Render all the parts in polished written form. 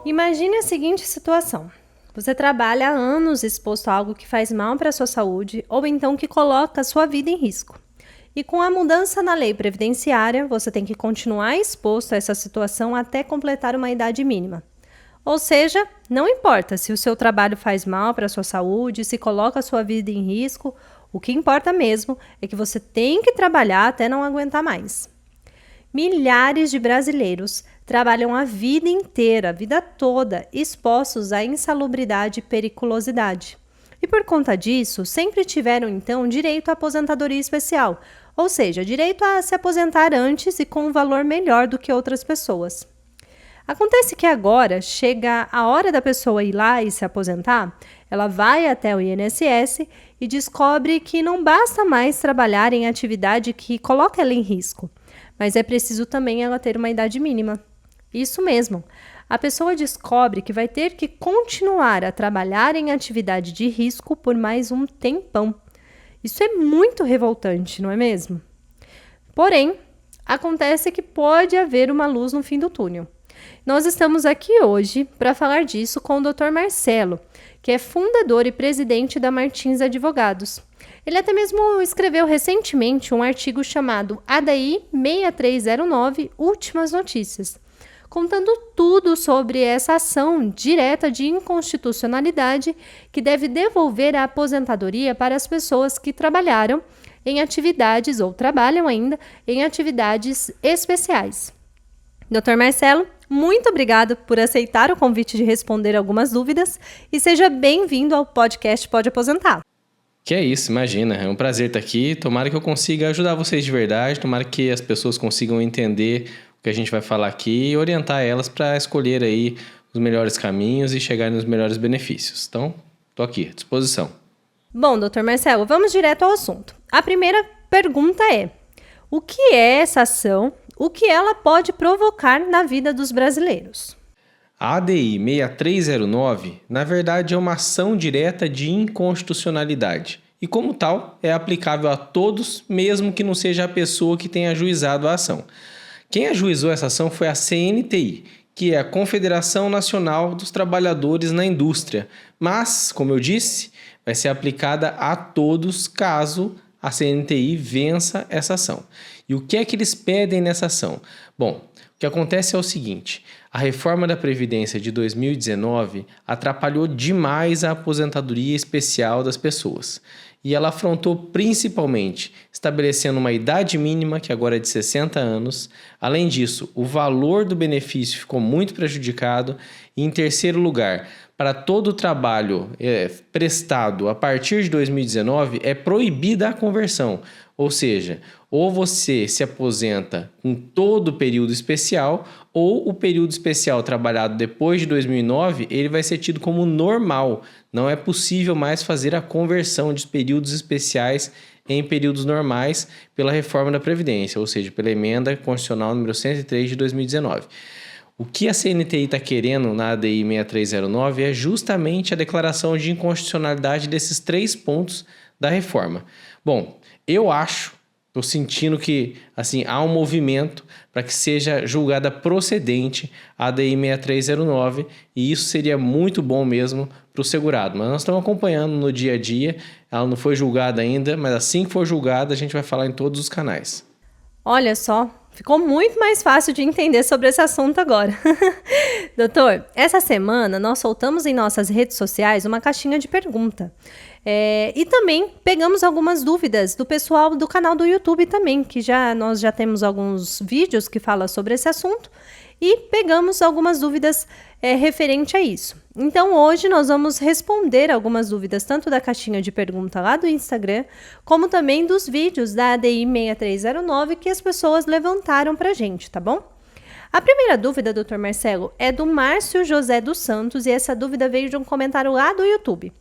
Imagine a seguinte situação. Você trabalha há anos exposto a algo que faz mal para a sua saúde ou então que coloca a sua vida em risco. E com a mudança na lei previdenciária, você tem que continuar exposto a essa situação até completar uma idade mínima. Ou seja, não importa se o seu trabalho faz mal para a sua saúde, se coloca a sua vida em risco, o que importa mesmo é que você tem que trabalhar até não aguentar mais. Milhares de brasileiros trabalham a vida inteira, a vida toda, expostos à insalubridade e periculosidade. E por conta disso, sempre tiveram então direito à aposentadoria especial, ou seja, direito a se aposentar antes e com um valor melhor do que outras pessoas. Acontece que agora chega a hora da pessoa ir lá e se aposentar, ela vai até o INSS e descobre que não basta mais trabalhar em atividade que coloca ela em risco, mas é preciso também ela ter uma idade mínima. Isso mesmo, a pessoa descobre que vai ter que continuar a trabalhar em atividade de risco por mais um tempão. Isso é muito revoltante, não é mesmo? Porém, acontece que pode haver uma luz no fim do túnel. Nós estamos aqui hoje para falar disso com o Dr. Marcelo, que é fundador e presidente da Martins Advogados. Ele até mesmo escreveu recentemente um artigo chamado ADI 6309 Últimas Notícias, contando tudo sobre essa ação direta de inconstitucionalidade que deve devolver a aposentadoria para as pessoas que trabalharam em atividades ou trabalham ainda em atividades especiais. Dr. Marcelo, muito obrigado por aceitar o convite de responder algumas dúvidas e seja bem-vindo ao podcast Pode Aposentar. Que é isso, imagina, é um prazer estar aqui, tomara que eu consiga ajudar vocês de verdade, tomara que as pessoas consigam entender o que a gente vai falar aqui e orientar elas para escolher aí os melhores caminhos e chegar nos melhores benefícios. Então, estou aqui, à disposição. Bom, Dr. Marcelo, vamos direto ao assunto. A primeira pergunta é: o que é essa ação? O que ela pode provocar na vida dos brasileiros? A ADI 6309, na verdade, é uma ação direta de inconstitucionalidade e, como tal, é aplicável a todos, mesmo que não seja a pessoa que tenha ajuizado a ação. Quem ajuizou essa ação foi a CNTI, que é a Confederação Nacional dos Trabalhadores na Indústria, mas, como eu disse, vai ser aplicada a todos caso a CNTI vença essa ação. E o que é que eles pedem nessa ação? Bom, o que acontece é o seguinte: a reforma da Previdência de 2019 atrapalhou demais a aposentadoria especial das pessoas. E ela afrontou principalmente estabelecendo uma idade mínima, que agora é de 60 anos. Além disso, o valor do benefício ficou muito prejudicado. E, em terceiro lugar, para todo o trabalho prestado a partir de 2019, é proibida a conversão. Ou seja, ou você se aposenta com todo o período especial, ou o período especial trabalhado depois de 2009, ele vai ser tido como normal. Não é possível mais fazer a conversão de períodos especiais em períodos normais pela reforma da Previdência, ou seja, pela emenda constitucional número 103 de 2019. O que a CNTI está querendo na ADI 6309 é justamente a declaração de inconstitucionalidade desses 3 pontos da reforma. Bom, eu estou sentindo que assim, há um movimento para que seja julgada procedente a ADI 6309 e isso seria muito bom mesmo para o segurado. Mas nós estamos acompanhando no dia a dia, ela não foi julgada ainda, mas assim que for julgada a gente vai falar em todos os canais. Olha só, ficou muito mais fácil de entender sobre esse assunto agora. Doutor, essa semana nós soltamos em nossas redes sociais uma caixinha de pergunta. E também pegamos algumas dúvidas do pessoal do canal do YouTube também, que nós já temos alguns vídeos que falam sobre esse assunto e pegamos algumas dúvidas referente a isso. Então hoje nós vamos responder algumas dúvidas tanto da caixinha de pergunta lá do Instagram, como também dos vídeos da ADI 6309 que as pessoas levantaram pra gente, tá bom? A primeira dúvida, Dr. Marcelo, é do Márcio José dos Santos e essa dúvida veio de um comentário lá do YouTube.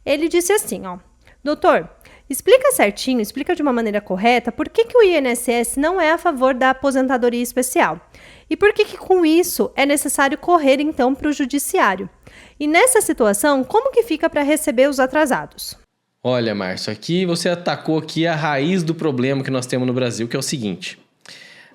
Ele disse assim, doutor, explica certinho, explica de uma maneira correta por que o INSS não é a favor da aposentadoria especial e por que com isso é necessário correr então para o judiciário. E nessa situação, como que fica para receber os atrasados? Olha, Márcio, aqui você atacou aqui a raiz do problema que nós temos no Brasil, que é o seguinte.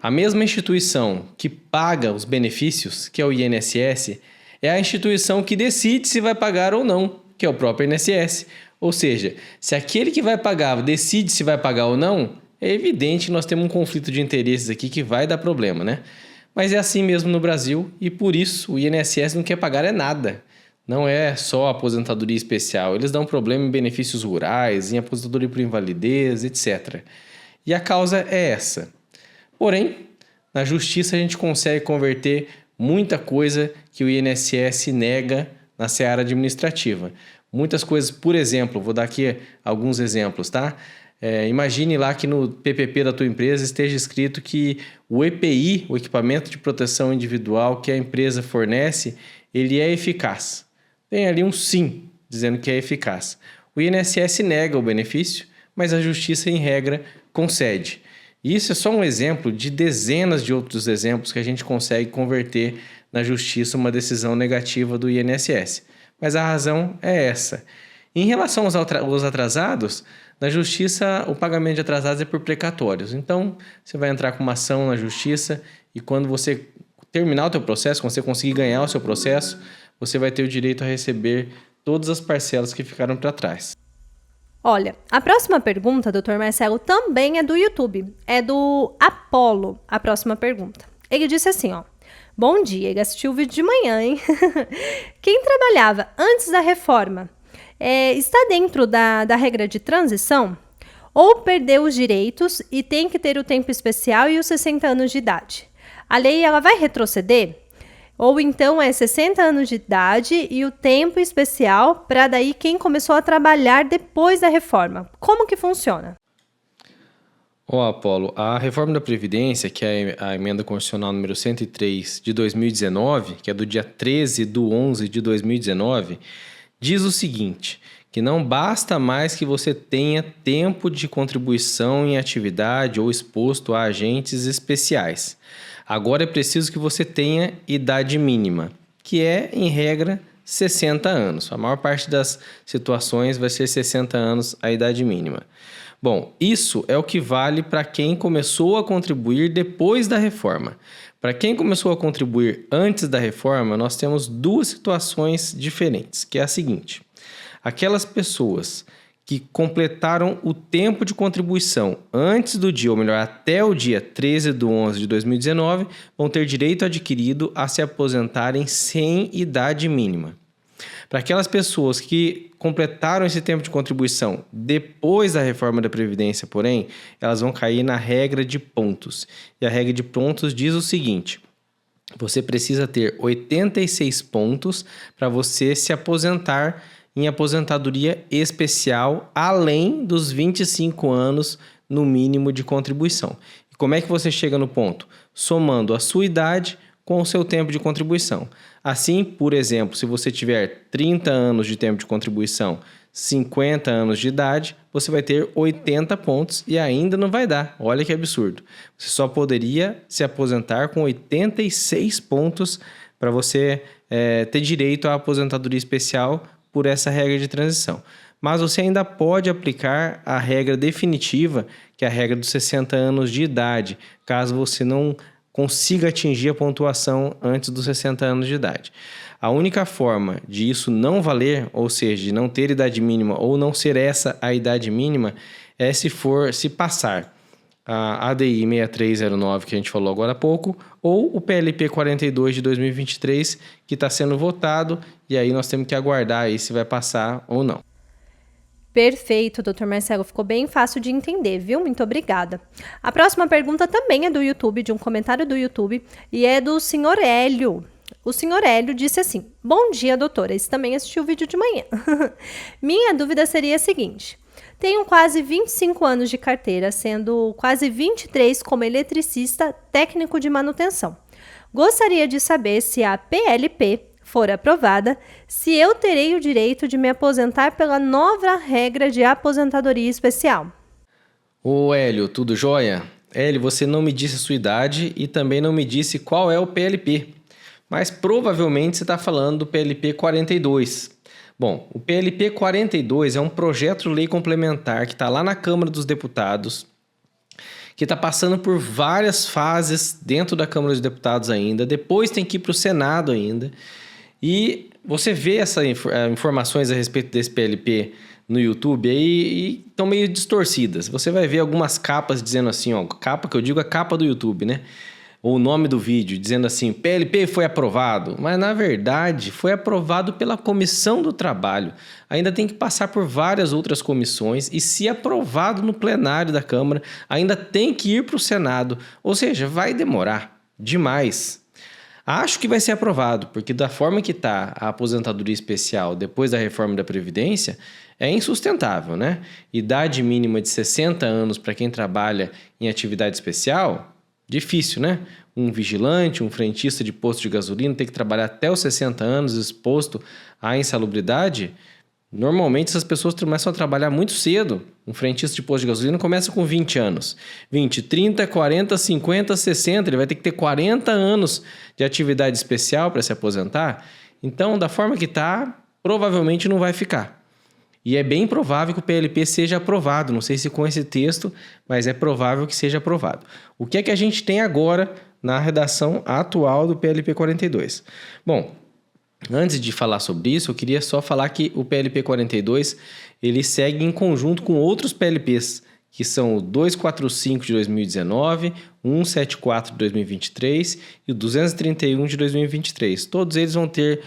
A mesma instituição que paga os benefícios, que é o INSS, é a instituição que decide se vai pagar ou não, que é o próprio INSS. Ou seja, se aquele que vai pagar decide se vai pagar ou não, é evidente que nós temos um conflito de interesses aqui que vai dar problema, né? Mas é assim mesmo no Brasil e por isso o INSS não quer pagar é nada. Não é só aposentadoria especial, eles dão problema em benefícios rurais, em aposentadoria por invalidez, etc. E a causa é essa. Porém, na justiça a gente consegue converter muita coisa que o INSS nega na seara administrativa. Muitas coisas, por exemplo, vou dar aqui alguns exemplos, tá? Imagine lá que no PPP da tua empresa esteja escrito que o EPI, o equipamento de proteção individual que a empresa fornece, ele é eficaz. Tem ali um sim, dizendo que é eficaz. O INSS nega o benefício, mas a justiça, em regra, concede. Isso é só um exemplo de dezenas de outros exemplos que a gente consegue converter na justiça uma decisão negativa do INSS. Mas a razão é essa. Em relação aos atrasados, na justiça o pagamento de atrasados é por precatórios. Então, você vai entrar com uma ação na justiça e quando você terminar o teu processo, quando você conseguir ganhar o seu processo, você vai ter o direito a receber todas as parcelas que ficaram para trás. Olha, a próxima pergunta, Dr. Marcelo, também é do YouTube. É do Apolo, a próxima pergunta. Ele disse assim, ó. Bom dia, ele assistiu o vídeo de manhã, hein? Quem trabalhava antes da reforma está dentro da regra de transição? Ou perdeu os direitos e tem que ter o tempo especial e os 60 anos de idade? A lei ela vai retroceder? Ou então é 60 anos de idade e o tempo especial para daí quem começou a trabalhar depois da reforma? Como que funciona? Apolo, a reforma da Previdência, que é a emenda constitucional número 103 de 2019, que é do dia 13/11 de 2019, diz o seguinte, que não basta mais que você tenha tempo de contribuição em atividade ou exposto a agentes especiais. Agora é preciso que você tenha idade mínima, que é, em regra, 60 anos. A maior parte das situações vai ser 60 anos a idade mínima. Bom, isso é o que vale para quem começou a contribuir depois da reforma. Para quem começou a contribuir antes da reforma, nós temos duas situações diferentes, que é a seguinte. Aquelas pessoas que completaram o tempo de contribuição antes do dia, ou melhor, até o dia 13/11 de 2019, vão ter direito adquirido a se aposentarem sem idade mínima. Para aquelas pessoas que completaram esse tempo de contribuição depois da reforma da Previdência, porém, elas vão cair na regra de pontos. E a regra de pontos diz o seguinte: você precisa ter 86 pontos para você se aposentar em aposentadoria especial, além dos 25 anos no mínimo de contribuição. E como é que você chega no ponto? Somando a sua idade com o seu tempo de contribuição. Assim, por exemplo, se você tiver 30 anos de tempo de contribuição, 50 anos de idade, você vai ter 80 pontos e ainda não vai dar. Olha que absurdo. Você só poderia se aposentar com 86 pontos para você ter direito à aposentadoria especial por essa regra de transição. Mas você ainda pode aplicar a regra definitiva, que é a regra dos 60 anos de idade, caso você não consiga atingir a pontuação antes dos 60 anos de idade. A única forma de isso não valer, ou seja, de não ter idade mínima ou não ser essa a idade mínima, é se passar a ADI 6309, que a gente falou agora há pouco, ou o PLP 42 de 2023, que está sendo votado, e aí nós temos que aguardar aí se vai passar ou não. Perfeito, Dr. Marcelo. Ficou bem fácil de entender, viu? Muito obrigada. A próxima pergunta também é do YouTube, de um comentário do YouTube, e é do Sr. Hélio. O Sr. Hélio disse assim: bom dia, doutora. Esse também assistiu o vídeo de manhã. Minha dúvida seria a seguinte: tenho quase 25 anos de carteira, sendo quase 23 como eletricista técnico de manutenção. Gostaria de saber se a PLP for aprovada, se eu terei o direito de me aposentar pela nova regra de aposentadoria especial. Ô Hélio, tudo jóia? Hélio, você não me disse a sua idade e também não me disse qual é o PLP, mas provavelmente você está falando do PLP 42. Bom, o PLP 42 é um projeto de lei complementar que está lá na Câmara dos Deputados, que está passando por várias fases dentro da Câmara dos Deputados ainda, depois tem que ir para o Senado ainda. E você vê essas informações a respeito desse PLP no YouTube aí e estão meio distorcidas. Você vai ver algumas capas dizendo assim, ó, capa que eu digo a capa do YouTube, né? Ou o nome do vídeo, dizendo assim, PLP foi aprovado. Mas, na verdade, foi aprovado pela Comissão do Trabalho. Ainda tem que passar por várias outras comissões e, se aprovado no plenário da Câmara, ainda tem que ir para o Senado. Ou seja, vai demorar demais. Acho que vai ser aprovado, porque da forma que está a aposentadoria especial depois da reforma da Previdência, é insustentável, né? Idade mínima de 60 anos para quem trabalha em atividade especial... Difícil, né? Um vigilante, um frentista de posto de gasolina tem que trabalhar até os 60 anos exposto à insalubridade. Normalmente essas pessoas começam a trabalhar muito cedo. Um frentista de posto de gasolina começa com 20 anos. 20, 30, 40, 50, 60. Ele vai ter que ter 40 anos de atividade especial para se aposentar. Então, da forma que está, provavelmente não vai ficar. E é bem provável que o PLP seja aprovado. Não sei se com esse texto, mas é provável que seja aprovado. O que é que a gente tem agora na redação atual do PLP 42? Bom, antes de falar sobre isso, eu queria só falar que o PLP 42 ele segue em conjunto com outros PLPs, que são o 245 de 2019, o 174 de 2023 e o 231 de 2023. Todos eles vão ter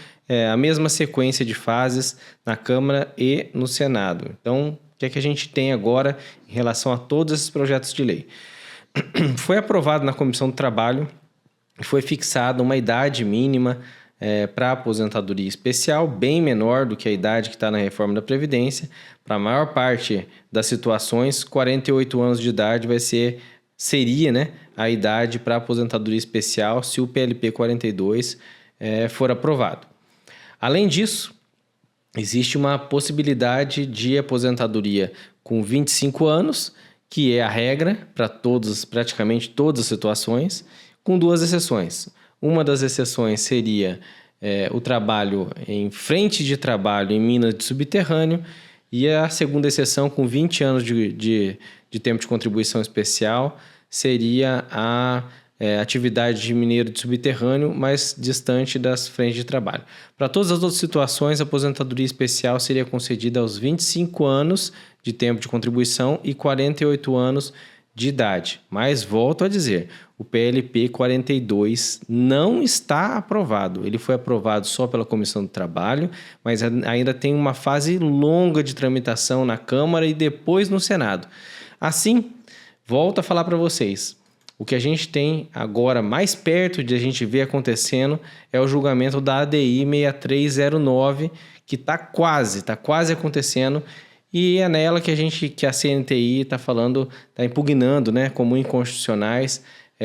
a mesma sequência de fases na Câmara e no Senado. Então, o que é que a gente tem agora em relação a todos esses projetos de lei? Foi aprovado na Comissão do Trabalho e foi fixada uma idade mínima para aposentadoria especial, bem menor do que a idade que está na reforma da Previdência. Para a maior parte das situações, 48 anos de idade seria, né, a idade para aposentadoria especial se o PLP 42 for aprovado. Além disso, existe uma possibilidade de aposentadoria com 25 anos, que é a regra para praticamente todas as situações, com duas exceções. Uma das exceções seria o trabalho em frente de trabalho em minas de subterrâneo, e a segunda exceção, com 20 anos de tempo de contribuição especial, seria a atividade de mineiro de subterrâneo, mais distante das frentes de trabalho. Para todas as outras situações, a aposentadoria especial seria concedida aos 25 anos de tempo de contribuição e 48 anos de idade. Mas volto a dizer, o PLP 42 não está aprovado. Ele foi aprovado só pela Comissão do Trabalho, mas ainda tem uma fase longa de tramitação na Câmara e depois no Senado. Assim, volto a falar para vocês. O que a gente tem agora mais perto de a gente ver acontecendo é o julgamento da ADI 6309, que está quase acontecendo, e é nela que a CNTI está falando, está impugnando, né, como inconstitucionais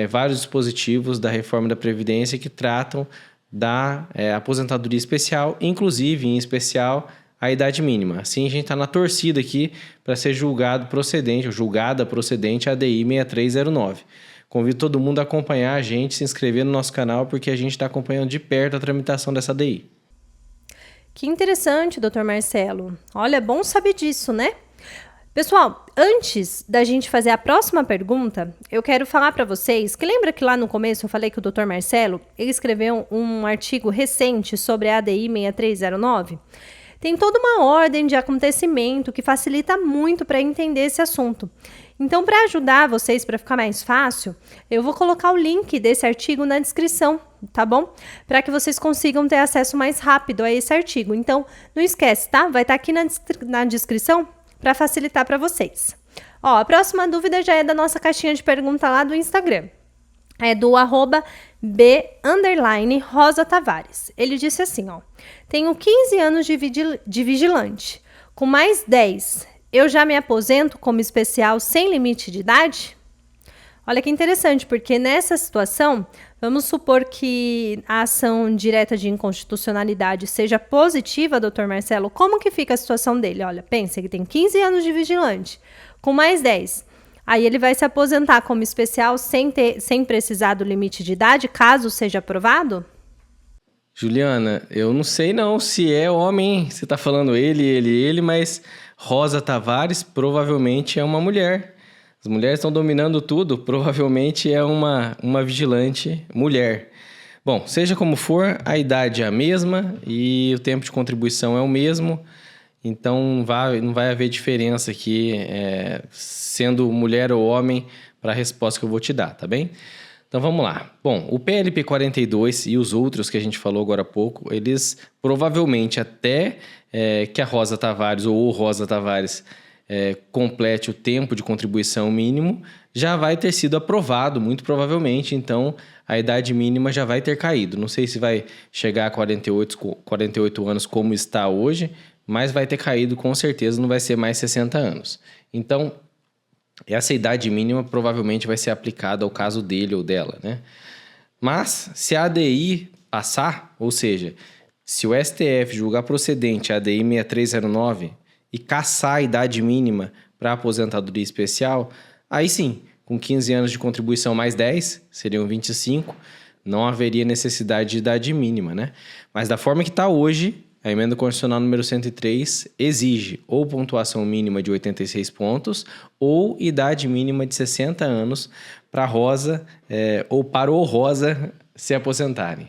vários dispositivos da reforma da Previdência que tratam da aposentadoria especial, inclusive, em especial, a idade mínima. Assim, a gente está na torcida aqui para ser julgada procedente a ADI 6309. Convido todo mundo a acompanhar a gente, se inscrever no nosso canal, porque a gente está acompanhando de perto a tramitação dessa ADI. Que interessante, doutor Marcelo. Olha, é bom saber disso, né? Pessoal, antes da gente fazer a próxima pergunta, eu quero falar para vocês que lembra que lá no começo eu falei que o doutor Marcelo ele escreveu um artigo recente sobre a ADI 6309? Tem toda uma ordem de acontecimento que facilita muito para entender esse assunto. Então, para ajudar vocês, para ficar mais fácil, eu vou colocar o link desse artigo na descrição, tá bom? Para que vocês consigam ter acesso mais rápido a esse artigo. Então, não esquece, tá? Vai estar aqui na descrição para facilitar para vocês. Ó, a próxima dúvida já é da nossa caixinha de pergunta lá do Instagram. É do @B_Rosa Tavares. Ele disse assim, ó. Tenho 15 anos de vigilante. Com mais 10, eu já me aposento como especial sem limite de idade? Olha que interessante, porque nessa situação, vamos supor que a ação direta de inconstitucionalidade seja positiva, doutor Marcelo. Como que fica a situação dele? Olha, pensa que tem 15 anos de vigilante, com mais 10. Aí ele vai se aposentar como especial sem precisar do limite de idade, caso seja aprovado? Juliana, eu não sei não se é homem, você está falando ele, mas Rosa Tavares provavelmente é uma mulher. As mulheres estão dominando tudo, provavelmente é uma vigilante mulher. Bom, seja como for, a idade é a mesma e o tempo de contribuição é o mesmo, então não vai haver diferença aqui, sendo mulher ou homem, para a resposta que eu vou te dar, tá bem? Então vamos lá. Bom, o PLP 42 e os outros que a gente falou agora há pouco, eles provavelmente até que a Rosa Tavares ou o Rosa Tavares complete o tempo de contribuição mínimo, já vai ter sido aprovado, muito provavelmente, então a idade mínima já vai ter caído. Não sei se vai chegar a 48 anos como está hoje, mas vai ter caído com certeza, não vai ser mais 60 anos. Então, essa idade mínima provavelmente vai ser aplicada ao caso dele ou dela, né? Mas, se a ADI passar, ou seja, se o STF julgar procedente a ADI 6309 e cassar a idade mínima para aposentadoria especial, aí sim, com 15 anos de contribuição mais 10, seriam 25, não haveria necessidade de idade mínima, né? Mas da forma que está hoje, a emenda constitucional número 103 exige ou pontuação mínima de 86 pontos ou idade mínima de 60 anos para a Rosa ou para o Rosa se aposentarem.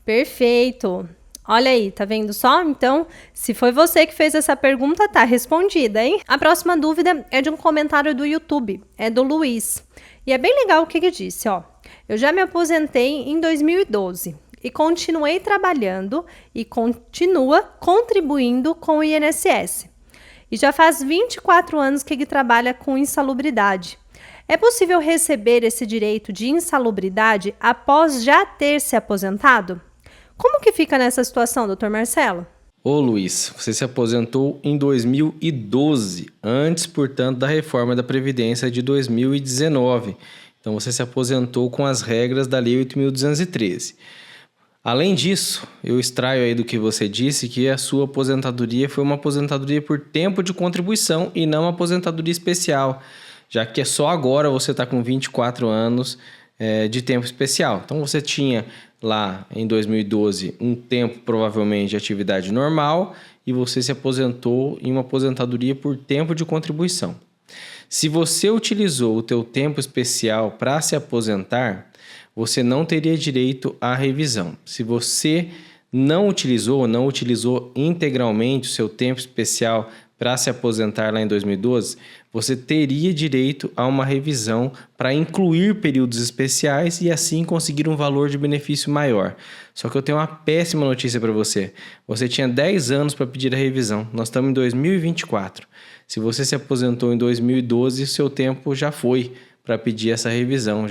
Perfeito! Olha aí, tá vendo só? Então, se foi você que fez essa pergunta, tá respondida, hein? A próxima dúvida é de um comentário do YouTube, é do Luiz. E é bem legal o que ele disse, ó. Eu já me aposentei em 2012 e continuei trabalhando e continua contribuindo com o INSS. E já faz 24 anos que ele trabalha com insalubridade. É possível receber esse direito de insalubridade após já ter se aposentado? Como que fica nessa situação, Dr. Marcelo? Ô Luiz, você se aposentou em 2012, antes, portanto, da reforma da Previdência de 2019. Então, você se aposentou com as regras da Lei 8.213. Além disso, eu extraio aí do que você disse que a sua aposentadoria foi uma aposentadoria por tempo de contribuição e não uma aposentadoria especial, já que é só agora você está com 24 anos de tempo especial. Então, você tinha lá em 2012 um tempo provavelmente de atividade normal e você se aposentou em uma aposentadoria por tempo de contribuição. Se você utilizou o teu tempo especial para se aposentar, você não teria direito à revisão. Se você não utilizou integralmente o seu tempo especial para se aposentar lá em 2012, você teria direito a uma revisão para incluir períodos especiais e assim conseguir um valor de benefício maior. Só que eu tenho uma péssima notícia para você. Você tinha 10 anos para pedir a revisão. Nós estamos em 2024. Se você se aposentou em 2012, seu tempo já foi para pedir essa revisão.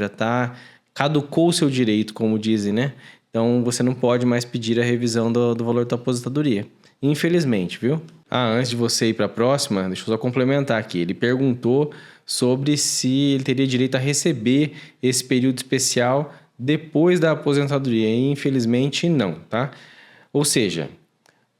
Caducou o seu direito, como dizem, né? Então, você não pode mais pedir a revisão do valor da aposentadoria. Infelizmente, viu? Antes de você ir para a próxima, deixa eu só complementar aqui. Ele perguntou sobre se ele teria direito a receber esse período especial depois da aposentadoria. E, infelizmente, não, tá? Ou seja,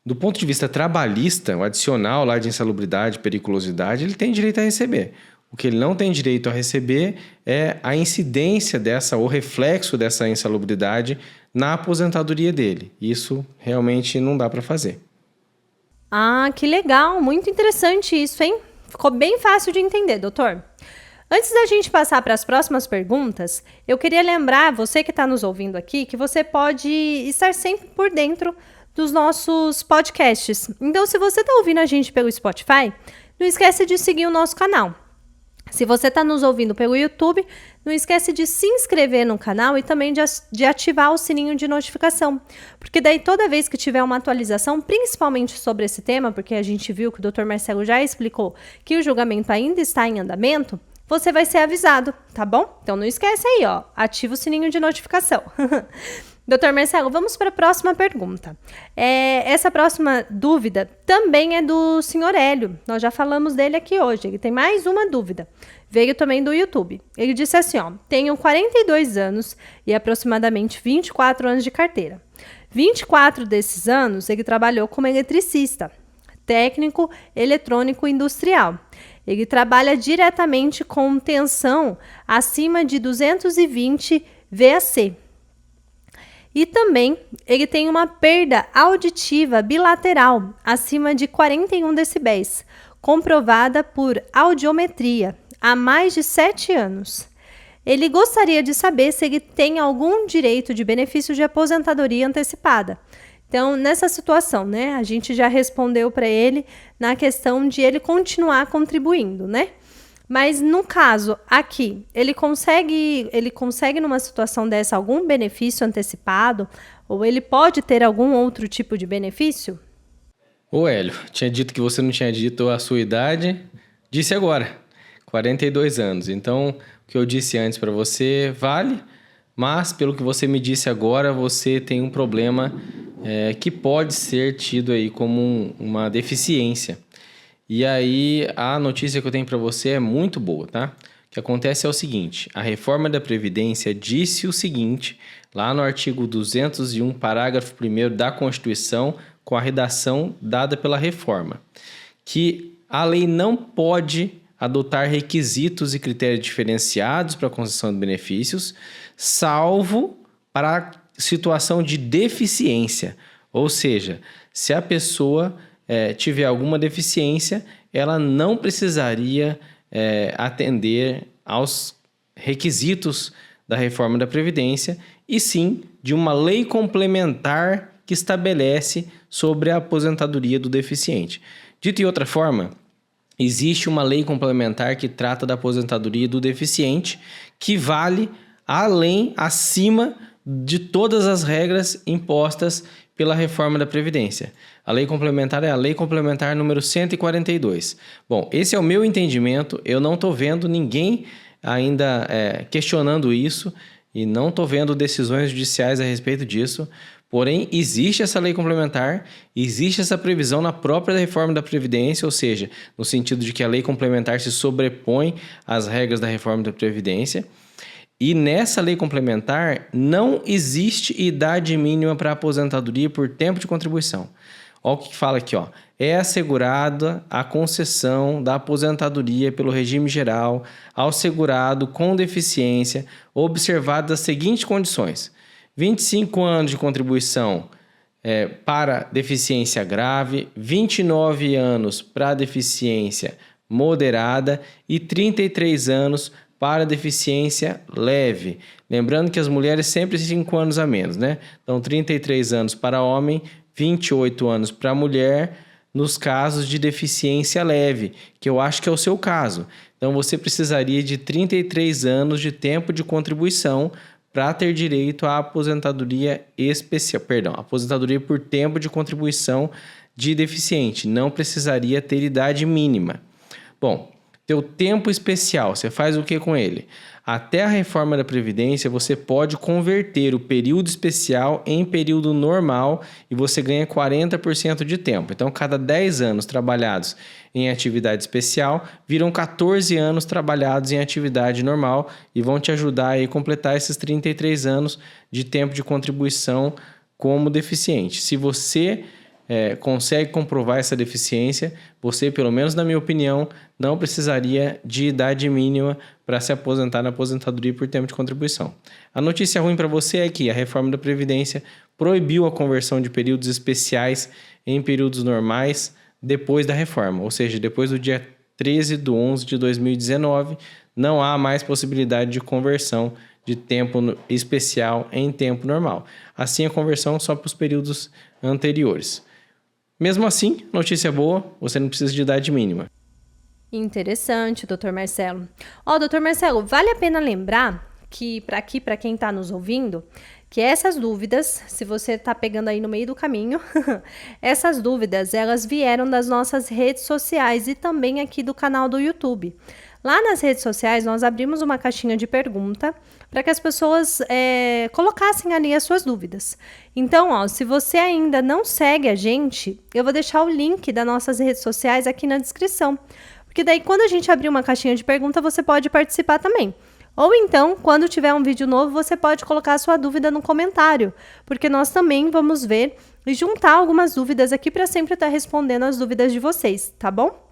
do ponto de vista trabalhista, o adicional lá de insalubridade, periculosidade, ele tem direito a receber. O que ele não tem direito a receber é a incidência dessa, ou reflexo dessa insalubridade na aposentadoria dele. Isso realmente não dá para fazer. Ah, que legal! Muito interessante isso, hein? Ficou bem fácil de entender, doutor. Antes da gente passar para as próximas perguntas, eu queria lembrar você que está nos ouvindo aqui que você pode estar sempre por dentro dos nossos podcasts. Então, se você está ouvindo a gente pelo Spotify, não esquece de seguir o nosso canal. Se você está nos ouvindo pelo YouTube, não esquece de se inscrever no canal e também de ativar o sininho de notificação. Porque daí toda vez que tiver uma atualização, principalmente sobre esse tema, porque a gente viu que o Dr. Marcelo já explicou que o julgamento ainda está em andamento, você vai ser avisado, tá bom? Então não esquece aí, ó, ativa o sininho de notificação. Dr. Marcelo, vamos para a próxima pergunta. Essa próxima dúvida também é do senhor Hélio. Nós já falamos dele aqui hoje. Ele tem mais uma dúvida. Veio também do YouTube. Ele disse assim, ó, tenho 42 anos e aproximadamente 24 anos de carteira. 24 desses anos ele trabalhou como eletricista, técnico eletrônico industrial. Ele trabalha diretamente com tensão acima de 220 VAC. E também ele tem uma perda auditiva bilateral acima de 41 decibéis, comprovada por audiometria, há mais de 7 anos. Ele gostaria de saber se ele tem algum direito de benefício de aposentadoria antecipada. Então, nessa situação, né, a gente já respondeu para ele na questão de ele continuar contribuindo, né? Mas no caso aqui, ele consegue numa situação dessa algum benefício antecipado? Ou ele pode ter algum outro tipo de benefício? Ô Hélio, tinha dito que você não tinha dito a sua idade, disse agora, 42 anos. Então, o que eu disse antes para você vale, mas pelo que você me disse agora, você tem um problema que pode ser tido aí como uma deficiência. E aí, a notícia que eu tenho para você é muito boa, tá? O que acontece é o seguinte, a reforma da Previdência disse o seguinte, lá no artigo 201, parágrafo 1º da Constituição, com a redação dada pela reforma, que a lei não pode adotar requisitos e critérios diferenciados para a concessão de benefícios, salvo para a situação de deficiência. Ou seja, se a pessoa tiver alguma deficiência, ela não precisaria atender aos requisitos da reforma da Previdência, e sim de uma lei complementar que estabelece sobre a aposentadoria do deficiente. Dito em outra forma, existe uma lei complementar que trata da aposentadoria do deficiente, que vale acima de todas as regras impostas pela reforma da Previdência. A lei complementar é a lei complementar número 142. Bom, esse é o meu entendimento, eu não estou vendo ninguém ainda questionando isso e não estou vendo decisões judiciais a respeito disso, porém existe essa lei complementar, existe essa previsão na própria reforma da Previdência, ou seja, no sentido de que a lei complementar se sobrepõe às regras da reforma da Previdência. E nessa lei complementar não existe idade mínima para aposentadoria por tempo de contribuição. Olha o que fala aqui, ó. É assegurada a concessão da aposentadoria pelo regime geral ao segurado com deficiência, observadas as seguintes condições: 25 anos de contribuição para deficiência grave, 29 anos para deficiência moderada e 33 anos para deficiência leve. Lembrando que as mulheres sempre 5 anos a menos, né? Então, 33 anos para homem, 28 anos para mulher, nos casos de deficiência leve, que eu acho que é o seu caso. Então, você precisaria de 33 anos de tempo de contribuição para ter direito à aposentadoria especial, aposentadoria por tempo de contribuição de deficiente. Não precisaria ter idade mínima. Bom, teu tempo especial, você faz o que com ele? Até a reforma da Previdência, você pode converter o período especial em período normal e você ganha 40% de tempo. Então, cada 10 anos trabalhados em atividade especial, viram 14 anos trabalhados em atividade normal e vão te ajudar aí a completar esses 33 anos de tempo de contribuição como deficiente. Se você consegue comprovar essa deficiência, você, pelo menos na minha opinião, não precisaria de idade mínima para se aposentar na aposentadoria por tempo de contribuição. A notícia ruim para você é que a reforma da Previdência proibiu a conversão de períodos especiais em períodos normais depois da reforma, ou seja, depois do dia 13/11/2019, não há mais possibilidade de conversão de tempo especial em tempo normal. Assim, a conversão só para os períodos anteriores. Mesmo assim, notícia boa, você não precisa de idade mínima. Interessante, doutor Marcelo. Doutor Marcelo, vale a pena lembrar que, para quem está nos ouvindo, que essas dúvidas, se você está pegando aí no meio do caminho, essas dúvidas, elas vieram das nossas redes sociais e também aqui do canal do YouTube. Lá nas redes sociais, nós abrimos uma caixinha de pergunta para que as pessoas colocassem ali as suas dúvidas. Então, se você ainda não segue a gente, eu vou deixar o link das nossas redes sociais aqui na descrição. Porque daí, quando a gente abrir uma caixinha de pergunta, você pode participar também. Ou então, quando tiver um vídeo novo, você pode colocar a sua dúvida no comentário, porque nós também vamos ver e juntar algumas dúvidas aqui para sempre estar respondendo as dúvidas de vocês, tá bom?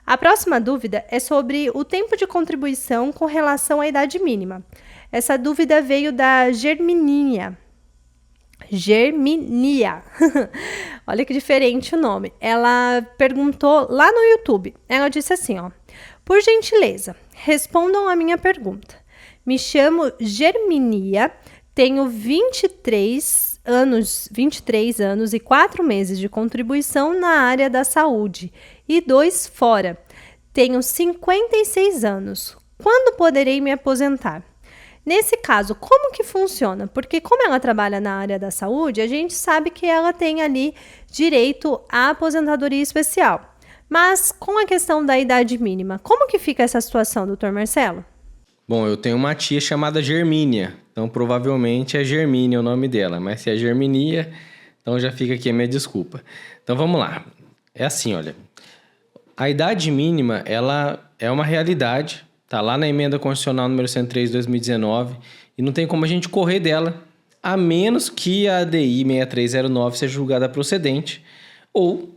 A próxima dúvida é sobre o tempo de contribuição com relação à idade mínima. Essa dúvida veio da Germinia. Olha que diferente o nome. Ela perguntou lá no YouTube. Ela disse assim, Por gentileza, respondam a minha pergunta. Me chamo Germinia, tenho 23 anos e 4 meses de contribuição na área da saúde e 2 fora. Tenho 56 anos. Quando poderei me aposentar? Nesse caso, como que funciona? Porque como ela trabalha na área da saúde, a gente sabe que ela tem ali direito à aposentadoria especial. Mas com a questão da idade mínima, como que fica essa situação, doutor Marcelo? Bom, eu tenho uma tia chamada Germínia, então provavelmente é Germínia o nome dela, mas se é Germinia, então já fica aqui a minha desculpa. Então vamos lá. É assim, olha, a idade mínima, ela é uma realidade, tá lá na emenda constitucional número 103 de 2019 e não tem como a gente correr dela, a menos que a ADI 6309 seja julgada procedente ou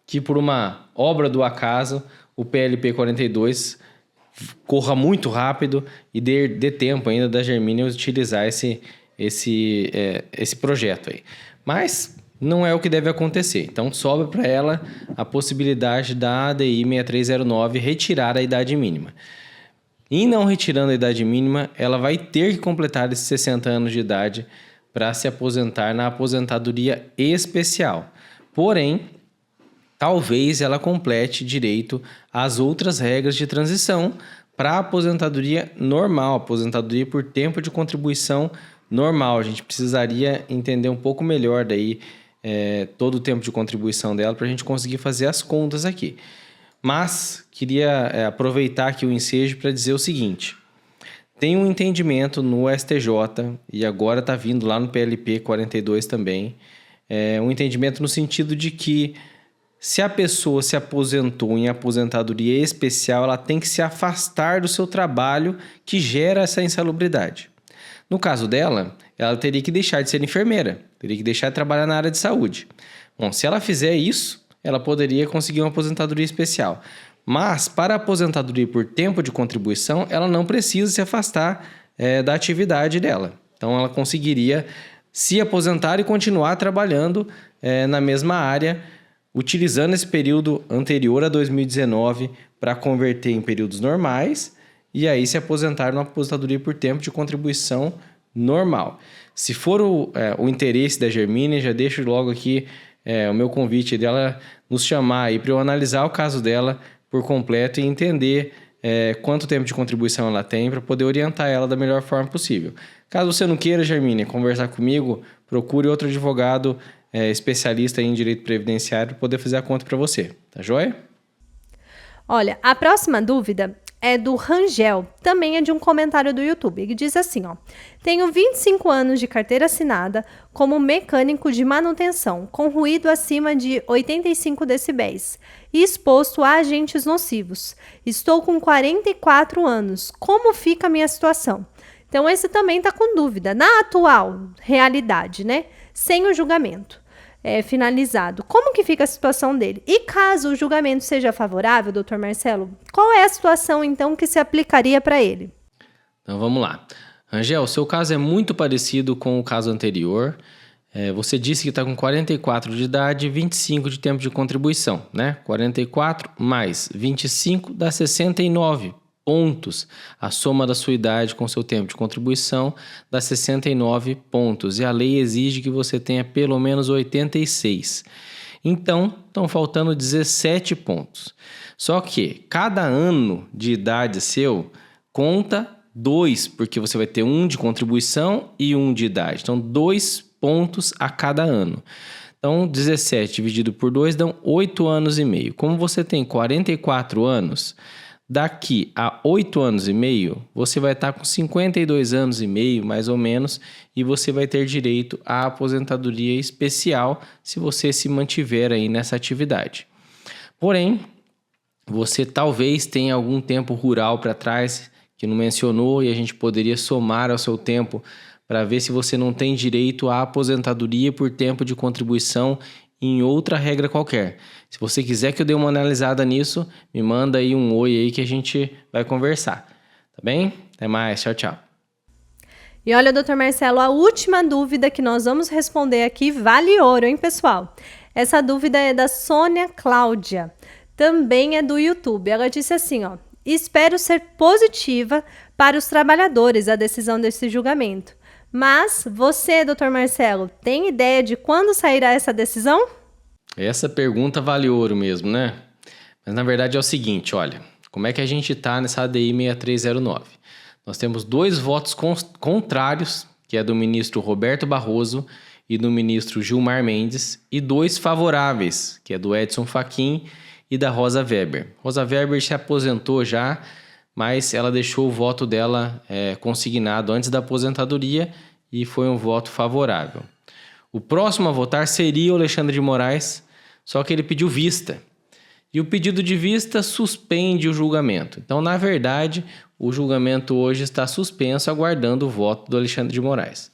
que por uma obra do acaso o PLP 42 corra muito rápido e dê tempo ainda da Germínia utilizar esse projeto aí. Mas não é o que deve acontecer. Então, sobra para ela a possibilidade da ADI 6309 retirar a idade mínima. E não retirando a idade mínima, ela vai ter que completar esses 60 anos de idade para se aposentar na aposentadoria especial. Porém, talvez ela complete direito às outras regras de transição para a aposentadoria normal, aposentadoria por tempo de contribuição normal. A gente precisaria entender um pouco melhor daí todo o tempo de contribuição dela para a gente conseguir fazer as contas aqui. Mas queria aproveitar aqui o ensejo para dizer o seguinte: tem um entendimento no STJ e agora está vindo lá no PLP 42 também, um entendimento no sentido de que se a pessoa se aposentou em aposentadoria especial, ela tem que se afastar do seu trabalho que gera essa insalubridade. No caso dela, ela teria que deixar de ser enfermeira, teria que deixar de trabalhar na área de saúde. Bom, se ela fizer isso, ela poderia conseguir uma aposentadoria especial. Mas, para a aposentadoria por tempo de contribuição, ela não precisa se afastar da atividade dela. Então, ela conseguiria se aposentar e continuar trabalhando na mesma área, utilizando esse período anterior a 2019 para converter em períodos normais e aí se aposentar numa aposentadoria por tempo de contribuição normal. Se for o interesse da Germínia, já deixo logo aqui o meu convite dela nos chamar aí para eu analisar o caso dela por completo e entender quanto tempo de contribuição ela tem para poder orientar ela da melhor forma possível. Caso você não queira, Germínia, conversar comigo, procure outro advogado especialista em direito previdenciário para poder fazer a conta para você, tá joia? Olha, a próxima dúvida é do Rangel, também é de um comentário do YouTube. Ele diz assim, tenho 25 anos de carteira assinada como mecânico de manutenção, com ruído acima de 85 decibéis e exposto a agentes nocivos. Estou com 44 anos. Como fica a minha situação? Então, esse também está com dúvida. Na atual realidade, né? Sem o julgamento finalizado, como que fica a situação dele? E caso o julgamento seja favorável, doutor Marcelo, qual é a situação, então, que se aplicaria para ele? Então, vamos lá. Angel, o seu caso é muito parecido com o caso anterior. Você disse que está com 44 de idade e 25 de tempo de contribuição, né? 44 mais 25 dá 69 pontos. A soma da sua idade com seu tempo de contribuição dá 69 pontos. E a lei exige que você tenha pelo menos 86. Então, estão faltando 17 pontos. Só que cada ano de idade seu conta 2, porque você vai ter 1 de contribuição e 1 de idade. Então, 2 pontos a cada ano. Então, 17 dividido por 2 dão 8 anos e meio. Como você tem 44 anos... Daqui a 8 anos e meio, você vai estar com 52 anos e meio, mais ou menos, e você vai ter direito à aposentadoria especial se você se mantiver aí nessa atividade. Porém, você talvez tenha algum tempo rural para trás que não mencionou e a gente poderia somar ao seu tempo para ver se você não tem direito à aposentadoria por tempo de contribuição em outra regra qualquer. Se você quiser que eu dê uma analisada nisso, me manda aí um oi aí que a gente vai conversar. Tá bem? Até mais. Tchau, tchau. E olha, doutor Marcelo, a última dúvida que nós vamos responder aqui vale ouro, hein, pessoal? Essa dúvida é da Sônia Cláudia. Também é do YouTube. Ela disse assim, e espero ser positiva para os trabalhadores a decisão desse julgamento. Mas você, Dr. Marcelo, tem ideia de quando sairá essa decisão? Essa pergunta vale ouro mesmo, né? Mas na verdade é o seguinte, olha, como é que a gente está nessa ADI 6309? Nós temos 2 votos contrários, que é do ministro Roberto Barroso e do ministro Gilmar Mendes, e 2 favoráveis, que é do Edson Fachin e da Rosa Weber. Rosa Weber se aposentou já, mas ela deixou o voto dela consignado antes da aposentadoria e foi um voto favorável. O próximo a votar seria o Alexandre de Moraes, só que ele pediu vista. E o pedido de vista suspende o julgamento. Então, na verdade, o julgamento hoje está suspenso, aguardando o voto do Alexandre de Moraes.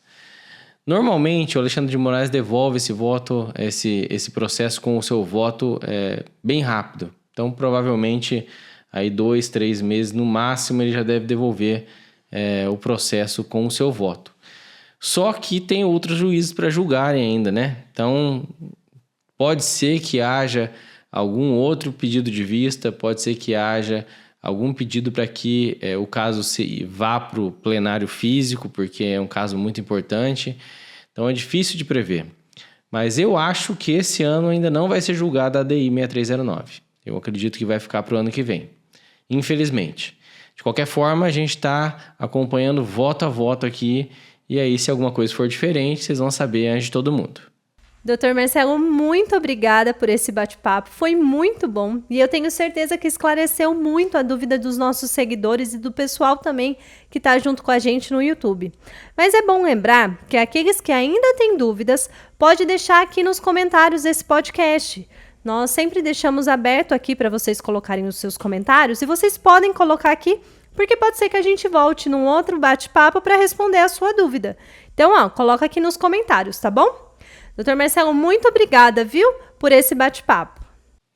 Normalmente, o Alexandre de Moraes devolve esse voto, esse processo com o seu voto bem rápido. Então, provavelmente, aí 2, 3 meses, no máximo, ele já deve devolver o processo com o seu voto. Só que tem outros juízes para julgarem ainda, né? Então, pode ser que haja algum outro pedido de vista, pode ser que haja algum pedido para que o caso vá para o plenário físico, porque é um caso muito importante. Então é difícil de prever. Mas eu acho que esse ano ainda não vai ser julgada a ADI 6309. Eu acredito que vai ficar para o ano que vem, infelizmente. De qualquer forma, a gente está acompanhando voto a voto aqui, e aí se alguma coisa for diferente, vocês vão saber antes de todo mundo. Dr. Marcelo, muito obrigada por esse bate-papo, foi muito bom e eu tenho certeza que esclareceu muito a dúvida dos nossos seguidores e do pessoal também que está junto com a gente no YouTube. Mas é bom lembrar que aqueles que ainda têm dúvidas, pode deixar aqui nos comentários desse podcast. Nós sempre deixamos aberto aqui para vocês colocarem os seus comentários e vocês podem colocar aqui, porque pode ser que a gente volte num outro bate-papo para responder a sua dúvida. Então, coloca aqui nos comentários, tá bom? Dr. Marcelo, muito obrigada, viu, por esse bate-papo.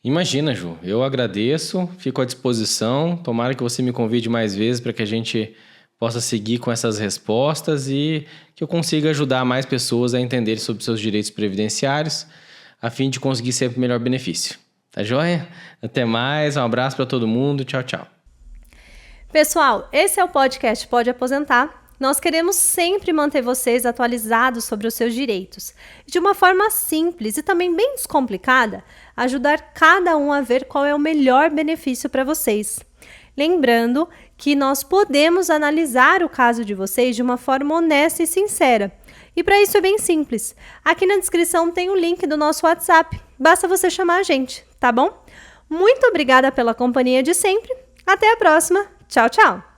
Imagina, Ju, eu agradeço, fico à disposição. Tomara que você me convide mais vezes para que a gente possa seguir com essas respostas e que eu consiga ajudar mais pessoas a entenderem sobre seus direitos previdenciários, a fim de conseguir sempre o melhor benefício. Tá joia? Até mais, um abraço para todo mundo, tchau, tchau. Pessoal, esse é o podcast Pode Aposentar. Nós queremos sempre manter vocês atualizados sobre os seus direitos. De uma forma simples e também bem descomplicada, ajudar cada um a ver qual é o melhor benefício para vocês. Lembrando que nós podemos analisar o caso de vocês de uma forma honesta e sincera. E para isso é bem simples. Aqui na descrição tem o link do nosso WhatsApp. Basta você chamar a gente, tá bom? Muito obrigada pela companhia de sempre. Até a próxima. Tchau, tchau.